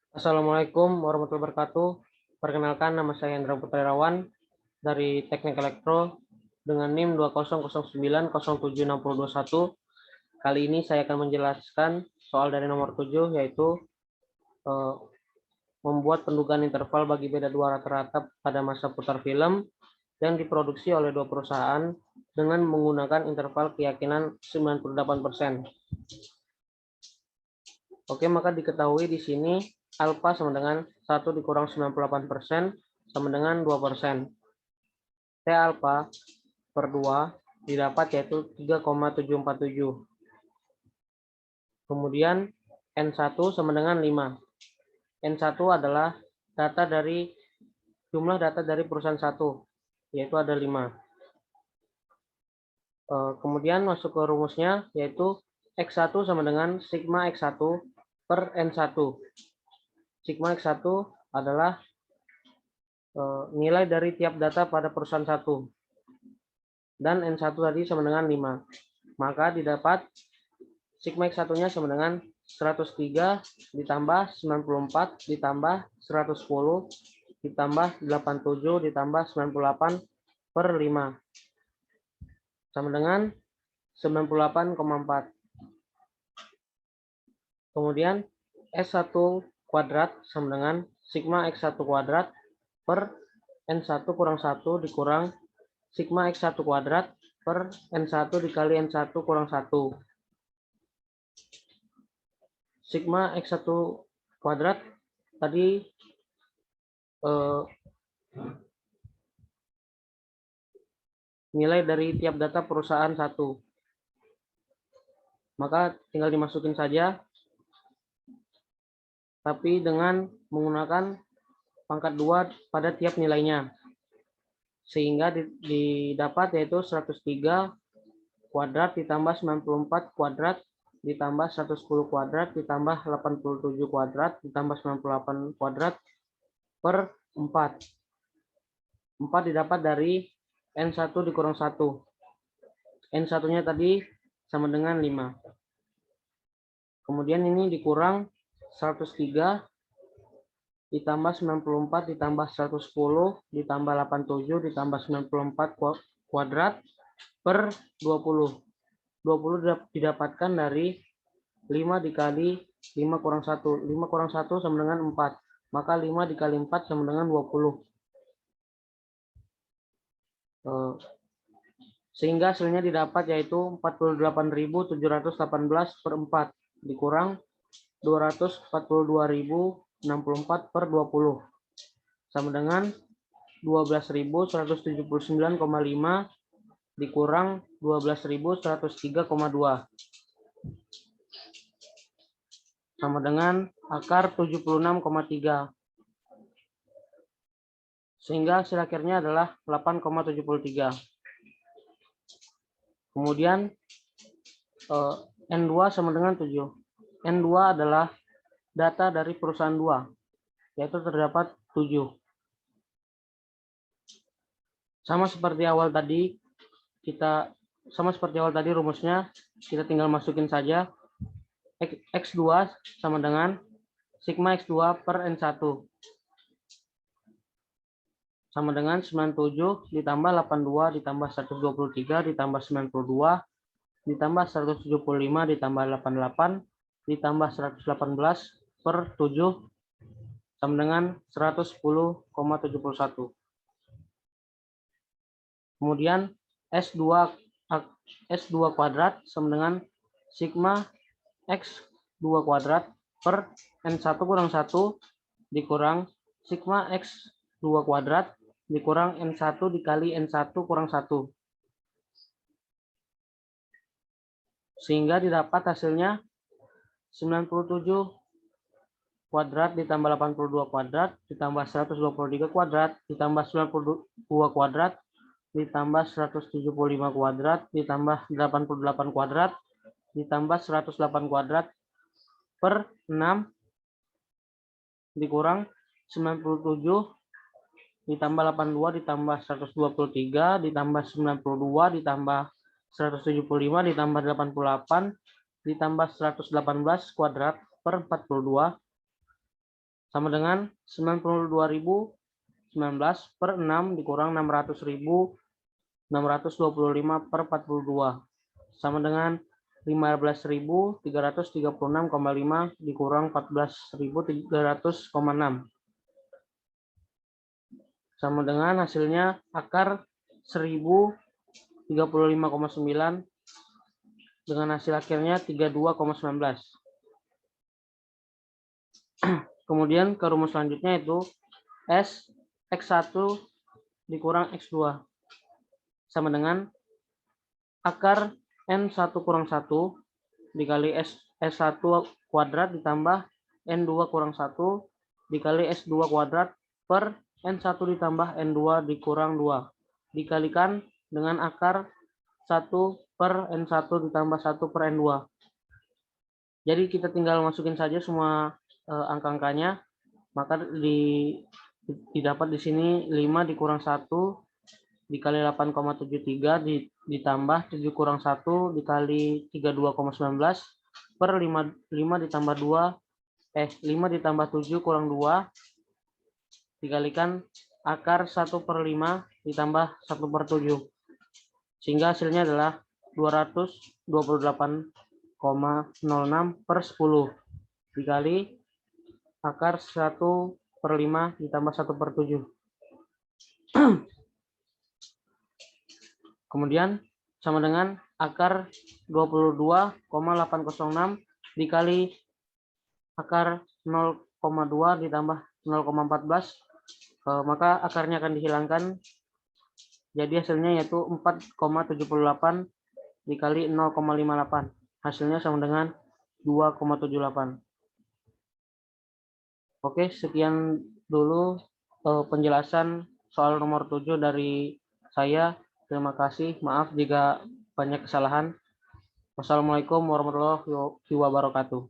Assalamualaikum warahmatullahi wabarakatuh. Perkenalkan, nama saya Hendra Putrairawan dari Teknik Elektro dengan NIM 2009076021. Kali ini saya akan menjelaskan soal dari nomor 7, yaitu membuat pendugaan interval bagi beda dua rata-rata pada masa putar film yang diproduksi oleh dua perusahaan dengan menggunakan interval keyakinan 98%. Oke, maka diketahui di sini alfa sama dengan 1 dikurang 98% sama dengan 2%. T alfa per 2 didapat yaitu 3,747. Kemudian N1 sama dengan 5. N1 adalah jumlah data dari perusahaan 1, yaitu ada 5. Kemudian masuk ke rumusnya, yaitu X1 sama dengan sigma X1 per N1. Sigma X1 adalah nilai dari tiap data pada perusahaan 1. Dan N1 tadi sama dengan 5. Maka didapat sigma X1-nya sama dengan 103 ditambah 94 ditambah 110 ditambah 87 ditambah 98 per 5. Sama dengan 98,4. Kemudian S1 kuadrat sama dengan sigma X1 kuadrat per N1 kurang 1 dikurang sigma X1 kuadrat per N1 dikali N1 kurang 1. Sigma X1 kuadrat tadi nilai dari tiap data perusahaan 1. Maka tinggal dimasukin saja, tapi dengan menggunakan pangkat 2 pada tiap nilainya. Sehingga didapat yaitu 103 kuadrat ditambah 94 kuadrat ditambah 110 kuadrat ditambah 87 kuadrat ditambah 98 kuadrat per 4. 4 didapat dari N1 dikurang 1. N1-nya tadi sama dengan 5. Kemudian ini dikurang 103 ditambah 94 ditambah 110 ditambah 87 ditambah 94 kuadrat per 20. 20 didapatkan dari 5 dikali 5 kurang 1. 5 kurang 1 sama dengan 4. Maka 5 dikali 4 sama dengan 20. Sehingga hasilnya didapat yaitu 48.718 per 4 dikurang 242.064 per 20 sama dengan 12.179,5 dikurang 12.103,2 sama dengan akar 76,3, sehingga hasil akhirnya adalah 8,73. Kemudian N2 sama dengan 7. N2 adalah data dari perusahaan 2, yaitu terdapat 7. Sama seperti awal tadi rumusnya kita tinggal masukin saja. X2 sama dengan sigma X2 per N1 sama dengan 97 ditambah 82 ditambah 123 ditambah 92 ditambah 175 ditambah 88 ditambah 118 per 7 sama dengan 110,71. Kemudian S2 kuadrat sama dengan sigma X2 kuadrat per N1 kurang 1 dikurang sigma X2 kuadrat dikurang N1 dikali N1 kurang 1. Sehingga didapat hasilnya 97 kuadrat ditambah 82 kuadrat ditambah 123 kuadrat ditambah 92 kuadrat ditambah 175 kuadrat ditambah 88 kuadrat ditambah 108 kuadrat per 6 dikurang 97 ditambah 82 ditambah 123 ditambah 92 ditambah 175 ditambah 88 ditambah 118 kuadrat per 42 sama dengan 92.019 per 6 dikurang 600.625 per 42 sama dengan 15.336,5 dikurang 14.300,6 sama dengan hasilnya akar 1035,9 dengan hasil akhirnya 32,19. Kemudian ke rumus selanjutnya itu X1 dikurang X2 sama dengan akar N1 kurang 1 dikali S1 kuadrat ditambah N2 kurang 1 dikali S2 kuadrat per N1 ditambah N2 dikurang 2 dikalikan dengan akar 1 per N1 ditambah 1 per N2. Jadi kita tinggal masukin saja semua angka-angkanya, maka didapat di sini 5 dikurang 1 dikali 8,73 ditambah 7 kurang 1 dikali 32,19 per 5 ditambah 2 5 ditambah 7 kurang 2 dikalikan akar 1 per 5 ditambah 1 per 7 sehingga hasilnya adalah 228,06 per 10 dikali akar 1 per 5 ditambah 1 per 7. Kemudian sama dengan akar 22,806 dikali akar 0,2 ditambah 0,14, maka akarnya akan dihilangkan. Jadi hasilnya yaitu 4,78 dikali 0,58. Hasilnya sama dengan 2,78. Oke, sekian dulu penjelasan soal nomor 7 dari saya. Terima kasih. Maaf jika banyak kesalahan. Wassalamualaikum warahmatullahi wabarakatuh.